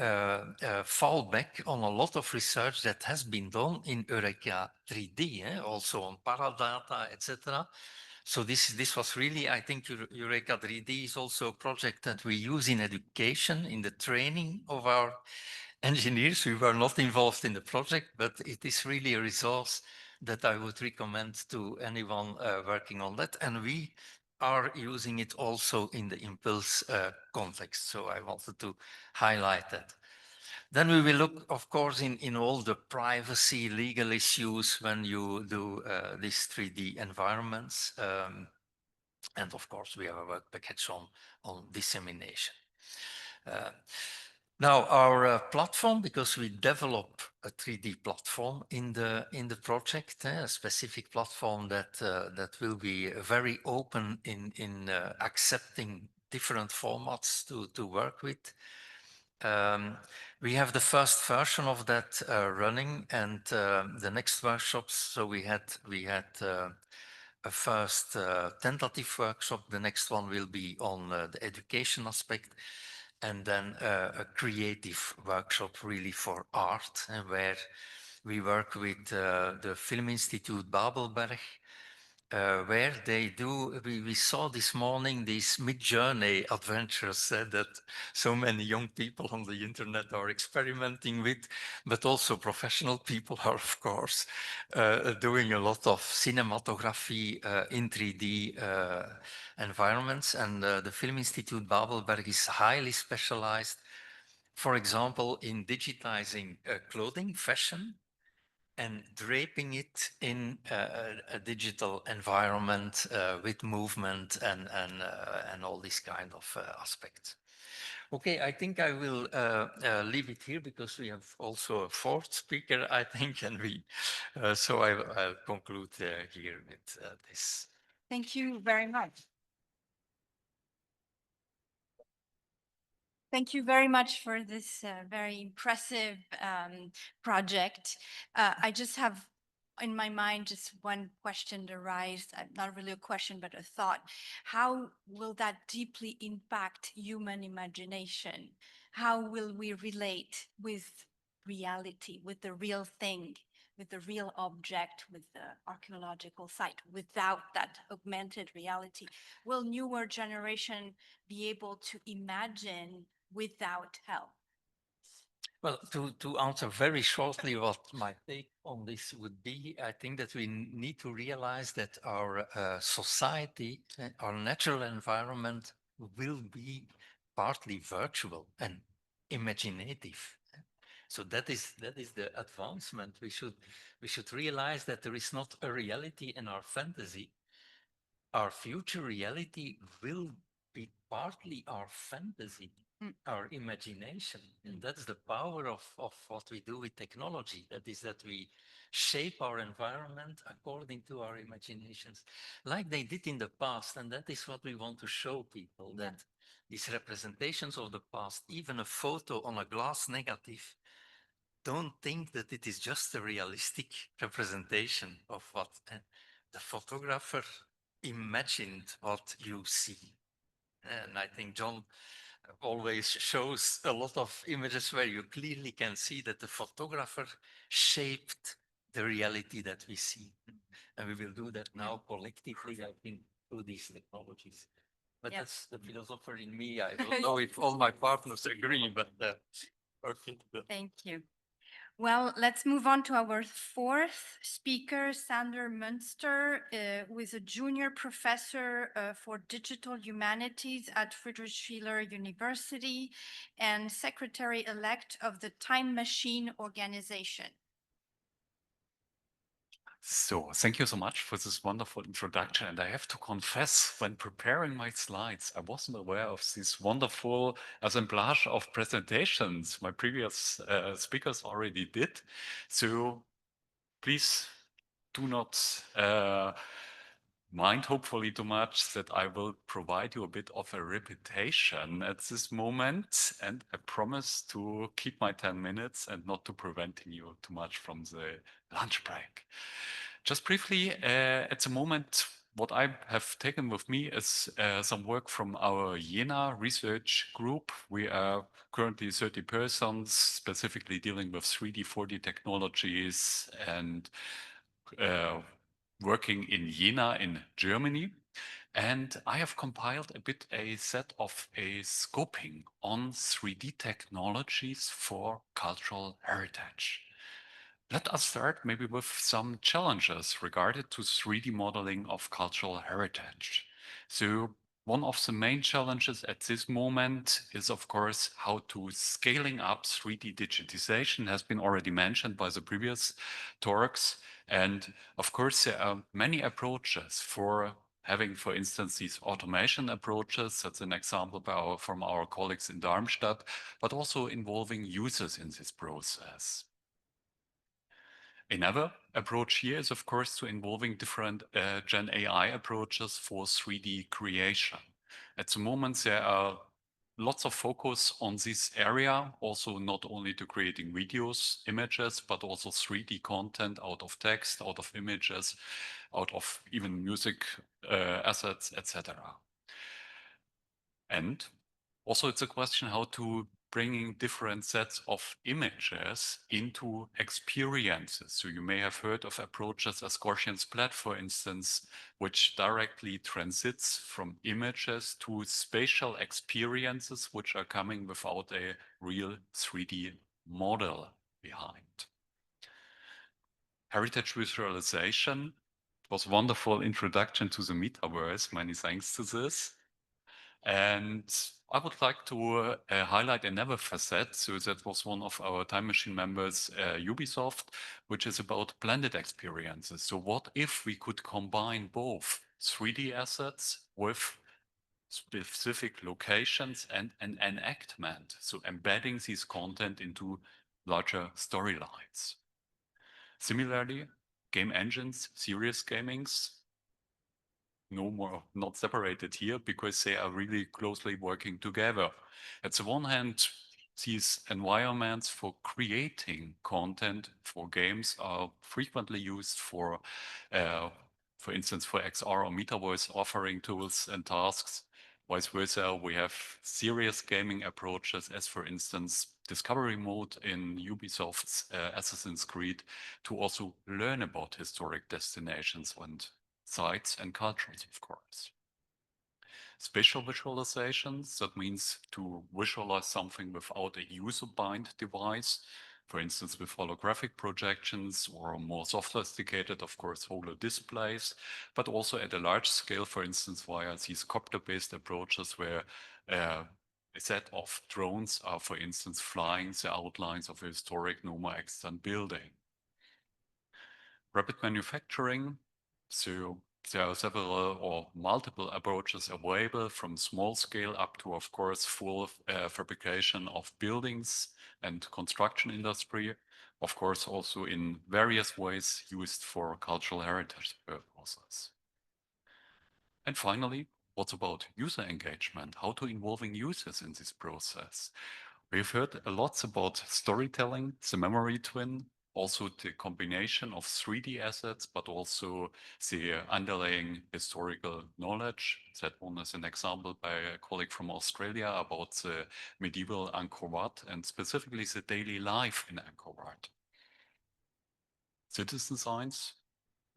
fall back on a lot of research that has been done in EUreka3D, also on Paradata, etc. So this was really, I think EUreka3D is also a project that we use in education, in the training of our engineers. We were not involved in the project, but it is really a resource that I would recommend to anyone working on that. And we are using it also in the Impulse context. So I wanted to highlight that. Then we will look, of course, in all the privacy legal issues when you do these 3D environments. And of course, we have a work package on dissemination. Now, our platform, because we develop a 3D platform in the project, a specific platform that will be very open in accepting different formats to work with. We have the first version of that running, and the next workshops. So we had a first tentative workshop. The next one will be on the education aspect, and then a creative workshop really for art, and where we work with the Film Institute Babelberg, where they do, we saw this morning these mid-journey adventures that so many young people on the internet are experimenting with, but also professional people are, of course, doing a lot of cinematography in 3D environments. And the Film Institute Babelberg is highly specialized, for example, in digitizing clothing, fashion, and draping it in a digital environment with movement and all these kind of aspects. Okay, I think I will leave it here because we have also a fourth speaker, I think, and so I'll conclude here with this. Thank you very much. Thank you very much for this very impressive project. I just have in my mind just one question arise, not really a question, but a thought. How will that deeply impact human imagination? How will we relate with reality, with the real thing, with the real object, with the archaeological site, without that augmented reality? Will newer generation be able to imagine without help? Well, to answer very shortly what my take on this would be, I think that we need to realize that our society, our natural environment will be partly virtual and imaginative. So that is the advancement. We should realize that there is not a reality in our fantasy. Our future reality will be partly our fantasy, our imagination. And that's the power of what we do with technology. That is that we shape our environment according to our imaginations, like they did in the past. And that is what we want to show people, that these representations of the past, even a photo on a glass negative, don't think that it is just a realistic representation of what the photographer imagined what you see. And I think John always shows a lot of images where you clearly can see that the photographer shaped the reality that we see. And we will do that now collectively, I think, through these technologies. But that's the philosopher in me. I don't know if all my partners agree, but okay. Thank you. Well, let's move on to our fourth speaker, Sander Münster, who is a junior professor for digital humanities at Friedrich Schiller University and secretary-elect of the Time Machine Organization. So thank you so much for this wonderful introduction. And I have to confess, when preparing my slides, I wasn't aware of this wonderful assemblage of presentations my previous speakers already did. So please do not mind hopefully too much that I will provide you a bit of a repetition at this moment, and I promise to keep my 10 minutes and not to preventing you too much from the lunch break. Just briefly, at the moment, what I have taken with me is some work from our Jena research group. We are currently 30 persons, specifically dealing with 3D, 4D technologies and working in Jena in Germany. And I have compiled a bit a set of a scoping on 3D technologies for cultural heritage. Let us start maybe with some challenges regarded to 3D modeling of cultural heritage. So one of the main challenges at this moment is, of course, how to scaling up 3D digitization has been already mentioned by the previous talks. And of course, there are many approaches for having, for instance, these automation approaches. That's an example from our colleagues in Darmstadt, but also involving users in this process. Another approach here is, of course, to involving different Gen AI approaches for 3D creation. At the moment, there are lots of focus on this area, also not only to creating videos, images, but also 3D content out of text, out of images, out of even music assets, etc. And also it's a question how to bringing different sets of images into experiences. So you may have heard of approaches as Gaussian splat, for instance, which directly transits from images to spatial experiences, which are coming without a real 3D model behind. Heritage visualization was a wonderful introduction to the metaverse. Many thanks to this. And I would like to highlight another facet. So that was one of our Time Machine members, Ubisoft, which is about blended experiences. So what if we could combine both 3D assets with specific locations and an enactment? So embedding this content into larger storylines. Similarly, game engines, serious gamings, no more not separated here because they are really closely working together. At the one hand, these environments for creating content for games are frequently used for instance, for XR or metaverse offering tools and tasks. Vice versa, we have serious gaming approaches, as for instance, discovery mode in Ubisoft's Assassin's Creed, to also learn about historic destinations and sites and cultures, of course. Spatial visualizations, that means to visualize something without a user-bind device, for instance, with holographic projections or more sophisticated, of course, holo displays, but also at a large scale, for instance, via these copter-based approaches where a set of drones are, for instance, flying the outlines of a historic Noma extant building. Rapid manufacturing, so there are several or multiple approaches available from small scale up to, of course, full fabrication of buildings and construction industry. Of course, also in various ways used for cultural heritage purposes. And finally, what's about user engagement? How to involving users in this process? We've heard a lot about storytelling, the memory twin, also the combination of 3D assets, but also the underlying historical knowledge. That one is an example by a colleague from Australia about the medieval Angkor Wat and specifically the daily life in Angkor Wat. Citizen science,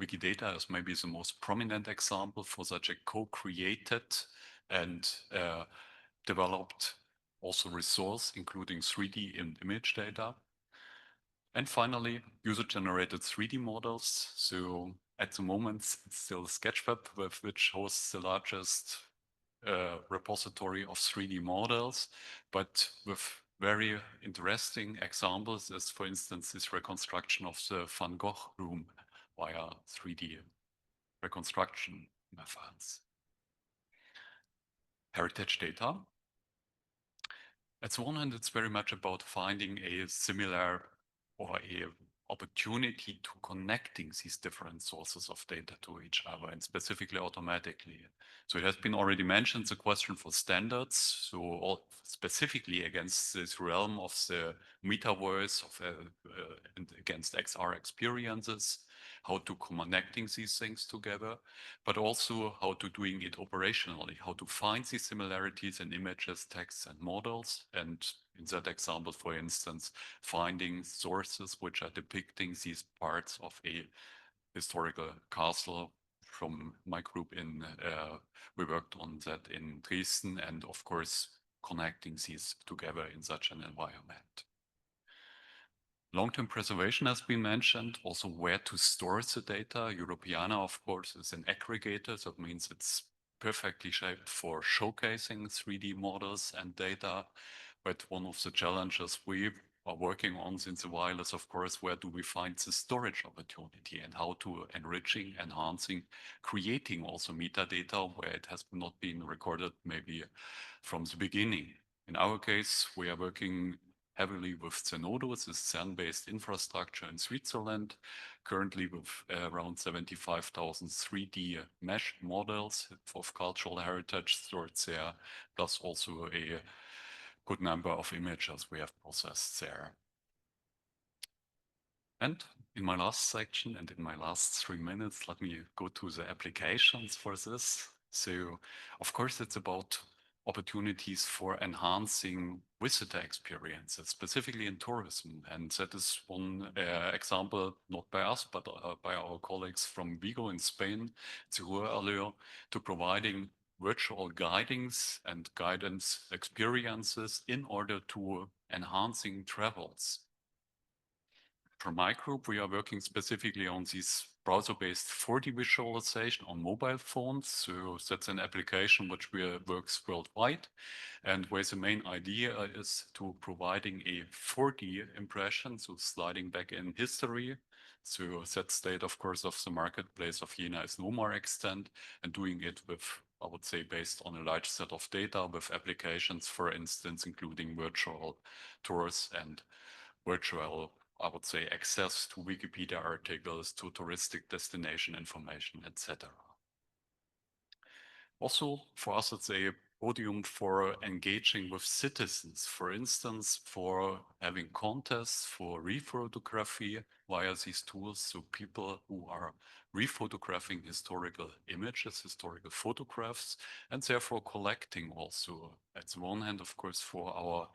Wikidata is maybe the most prominent example for such a co-created and developed also resource, including 3D and image data. And finally, user-generated 3D models. So at the moment, it's still Sketchweb, which hosts the largest repository of 3D models, but with very interesting examples, as for instance, this reconstruction of the Van Gogh room via 3D reconstruction methods. Heritage data. At the one hand, it's very much about finding a similar or a opportunity to connecting these different sources of data to each other and specifically automatically. So it has been already mentioned the question for standards. So specifically against this realm of the metaverse and against XR experiences, how to connecting these things together, but also how to doing it operationally, how to find these similarities in images, texts, and models. And in that example, for instance, finding sources which are depicting these parts of a historical castle. From my group we worked on that in Dresden, and of course, connecting these together in such an environment. Long-term preservation has been mentioned, also where to store the data. Europeana, of course, is an aggregator. So it means it's perfectly shaped for showcasing 3D models and data. But one of the challenges we are working on since a while is, of course, where do we find the storage opportunity and how to enriching, enhancing, creating also metadata where it has not been recorded maybe from the beginning. In our case, we are working heavily with Zenodo, this CERN-based infrastructure in Switzerland, currently with around 75,000 3D mesh models of cultural heritage stored there, plus also a good number of images we have processed there. And in my last section and in my last 3 minutes, let me go to the applications for this. So, of course, it's about opportunities for enhancing visitor experiences, specifically in tourism. And that is one example, not by us, but by our colleagues from Vigo in Spain, earlier, to providing virtual guidings and guidance experiences in order to enhancing travels. For my group, we are working specifically on this browser-based 4D visualization on mobile phones. So that's an application which works worldwide. And where the main idea is to providing a 4D impression, so sliding back in history. So that state, of course, of the marketplace of Jena is no more extent, and doing it with, I would say, based on a large set of data with applications, for instance, including virtual tours and virtual, I would say, access to Wikipedia articles, to touristic destination information, etc. Also, for us, it's a podium for engaging with citizens, for instance, for having contests for rephotography via these tools. So people who are rephotographing historical images, historical photographs, and therefore collecting also, at the one hand, of course, for our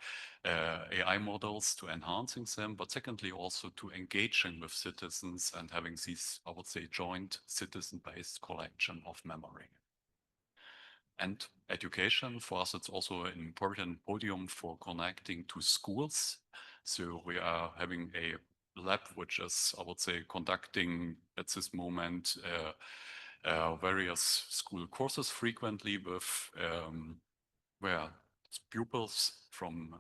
AI models to enhancing them, but secondly, also to engaging with citizens and having these, I would say, joint citizen-based collection of memory. And education, for us, it's also an important podium for connecting to schools. So we are having a lab which is, I would say, conducting at this moment various school courses frequently with where pupils from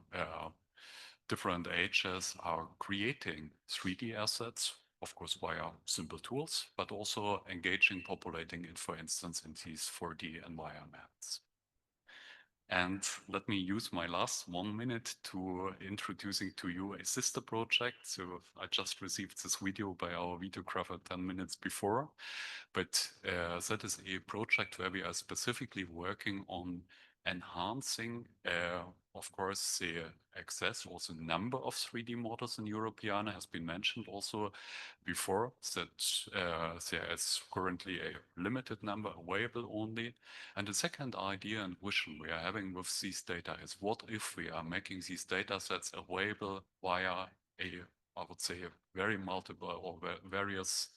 different ages are creating 3D assets, of course, via simple tools, but also engaging, populating it, for instance, in these 4D environments. And let me use my last 1 minute to introducing to you a sister project. So I just received this video by our videographer 10 minutes before, but that is a project where we are specifically working on enhancing, of course, the access, also number of 3D models in Europeana has been mentioned also before, that there is currently a limited number available only. And the second idea and vision we are having with these data is, what if we are making these data sets available via I would say, very multiple or various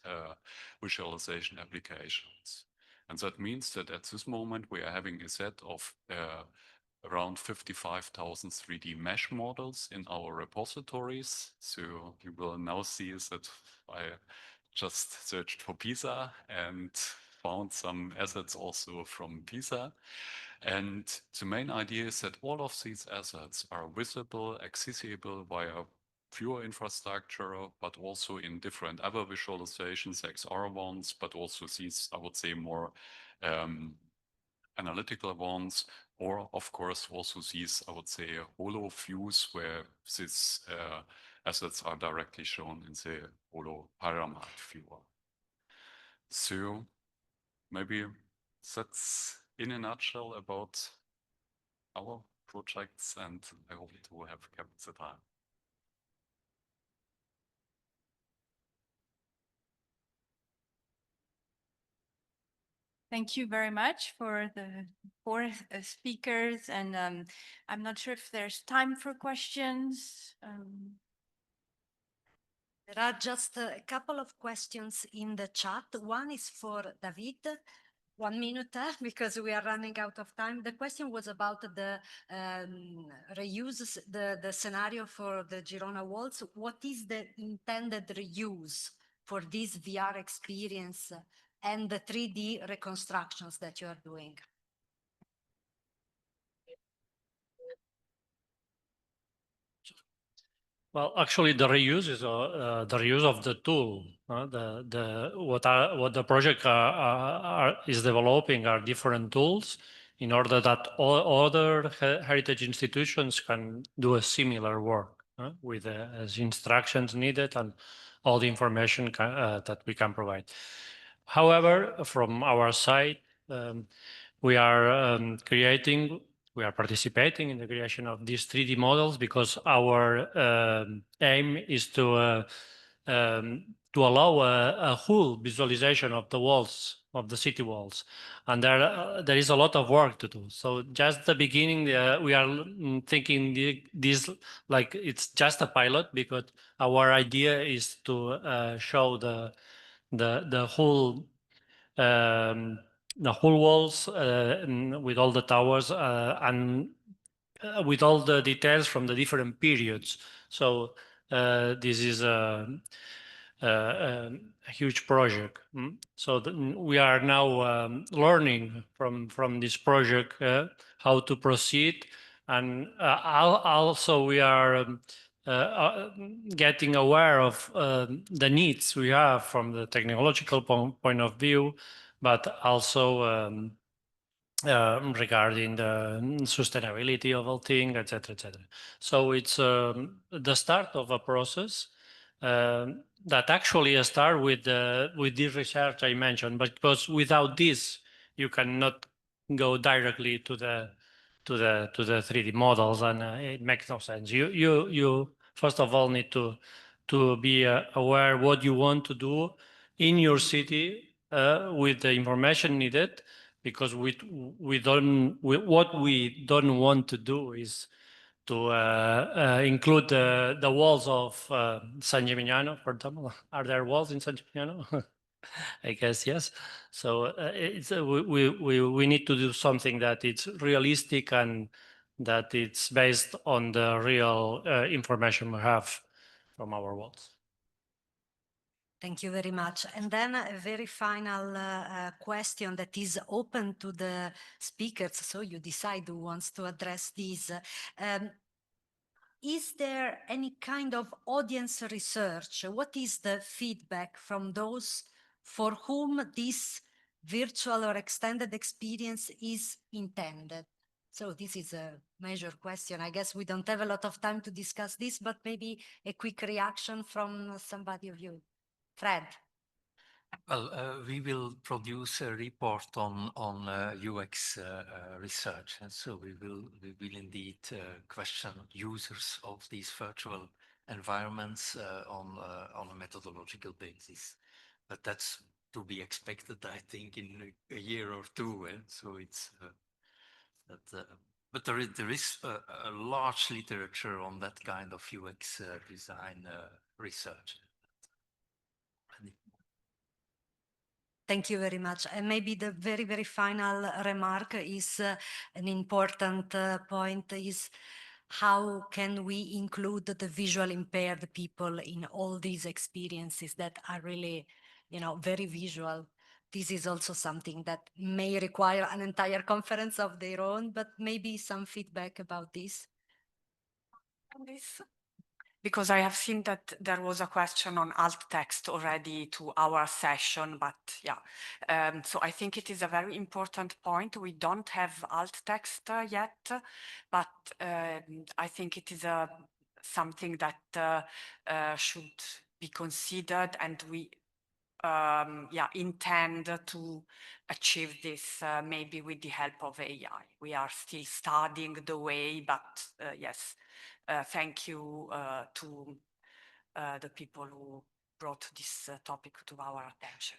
visualization applications. And that means that at this moment we are having a set of around 55,000 3D mesh models in our repositories. So you will now see that I just searched for Pisa and found some assets also from Pisa. And the main idea is that all of these assets are visible, accessible via pure infrastructure, but also in different other visualizations, XR ones, but also these, I would say, more analytical ones, or of course also these, I would say, holo views where this assets are directly shown in the holo panorama viewer. So maybe that's in a nutshell about our projects, and I hope to have kept the time. Thank you very much for the four speakers, and I'm not sure if there's time for questions. There are just a couple of questions in the chat. One is for David. 1 minute, because we are running out of time. The question was about the reuse, the scenario for the Girona walls. What is the intended reuse for this VR experience and the 3D reconstructions that you are doing? Well, actually, the reuse is the reuse of the tool. What the project is developing are different tools in order that all other heritage institutions can do a similar work with as instructions needed and all the information that we can provide. However, from our side, we are we are participating in the creation of these 3D models because our aim is to allow a full visualization of the walls, of the city walls. And there is a lot of work to do. So just the beginning, we are thinking this like it's just a pilot, because our idea is to show the whole walls with all the towers and with all the details from the different periods. So this is a huge project. So we are now learning from this project how to proceed, and also we are getting aware of the needs we have from the technological point of view, but also regarding the sustainability of all things, etc., etc. So it's the start of a process that actually start with this research I mentioned, but because without this you cannot go directly to the 3D models, and it makes no sense. You first of all need to be aware what you want to do in your city with the information needed, because what we don't want to do is to include the walls of San Gimignano, for example. Are there walls in San Gimignano? I guess yes. So it's we need to do something that it's realistic and that it's based on the real information we have from our walls. Thank you very much. And then a very final question that is open to the speakers, so you decide who wants to address this. Is there any kind of audience research? What is the feedback from those for whom this virtual or extended experience is intended? So this is a major question. I guess we don't have a lot of time to discuss this, but maybe a quick reaction from somebody of you. Fred. Well, we will produce a report on UX research, and so we will indeed question users of these virtual environments on a methodological basis. But that's to be expected, I think, in a year or two. So it's but there is a large literature on that kind of UX design research. Thank you very much. And maybe the very, very final remark is an important point is how can we include the visual impaired people in all these experiences that are really, you know, very visual. This is also something that may require an entire conference of their own, but maybe some feedback about this. Because I have seen that there was a question on alt text already to our session, but yeah. So I think it is a very important point. We don't have alt text yet, but I think it is something that should be considered, and we intend to achieve this maybe with the help of AI. We are still studying the way, but yes, thank you to the people who brought this topic to our attention.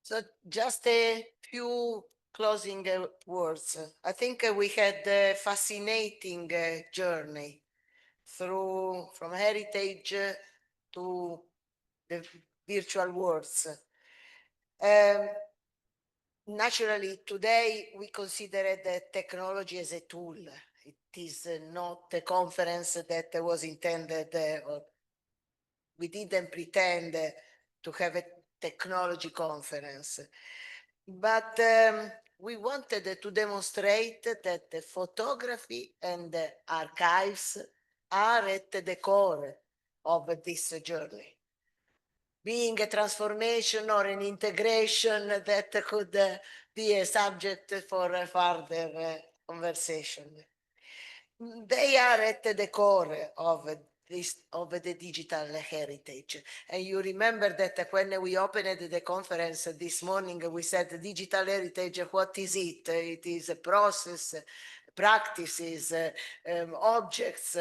So just a few closing words. I think we had a fascinating journey from heritage to the virtual worlds. Naturally, today we consider the technology as a tool. It is not a conference that was intended, or we didn't pretend to have a technology conference. But we wanted to demonstrate that the photography and the archives are at the core of this journey, being a transformation or an integration that could be a subject for a further conversation. They are at the core of the digital heritage. And you remember that when we opened the conference this morning, we said digital heritage, what is it? It is a process, practices, objects,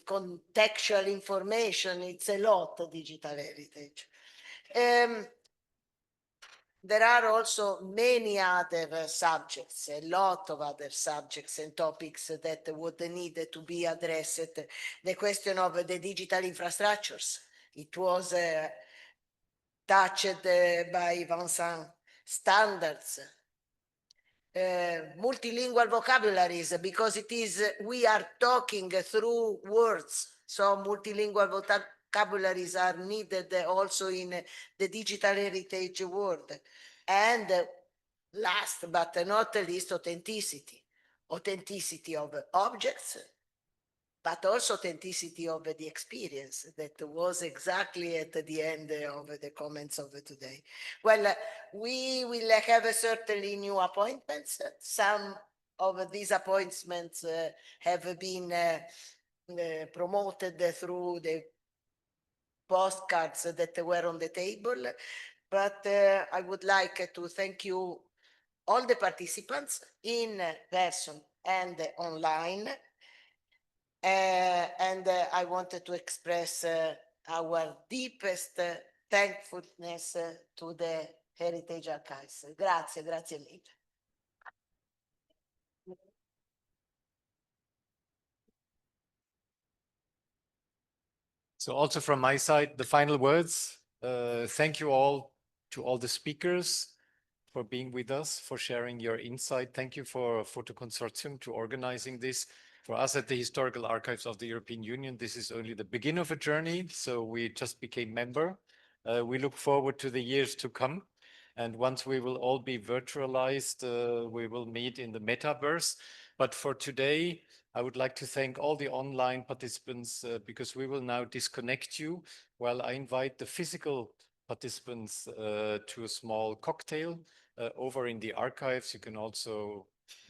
contextual information. It's a lot of digital heritage. There are also many other subjects, a lot of other subjects and topics that would need to be addressed. The question of the digital infrastructures, it was touched by Vincent. Standards, multilingual vocabularies, because we are talking through words, so multilingual vocabularies are needed also in the digital heritage world. And last but not least, authenticity of objects, but also authenticity of the experience that was exactly at the end of the comments of today. Well, we will have certainly new appointments. Some of these appointments have been promoted through the postcards that were on the table, but I would like to thank you, all the participants in person and online. And I wanted to express our deepest thankfulness to the Heritage Archives. Grazie, grazie mille. So also from my side, the final words. Thank you all to all the speakers for being with us, for sharing your insight. Thank you for Photoconsortium to organizing this. For us at the Historical Archives of the European Union, this is only the beginning of a journey. So we just became member. We look forward to the years to come. And once we will all be virtualized, we will meet in the metaverse. But for today, I would like to thank all the online participants because we will now disconnect you while I invite the physical participants to a small cocktail over in the archives. You can also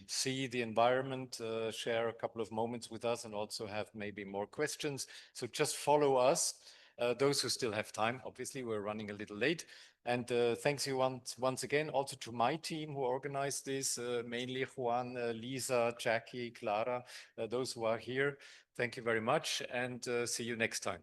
see the environment, share a couple of moments with us, and also have maybe more questions. So just follow us. Those who still have time, obviously, we're running a little late. And thanks you once again also to my team who organized this, mainly Juan, Lisa, Jackie, Clara, those who are here. Thank you very much, and see you next time.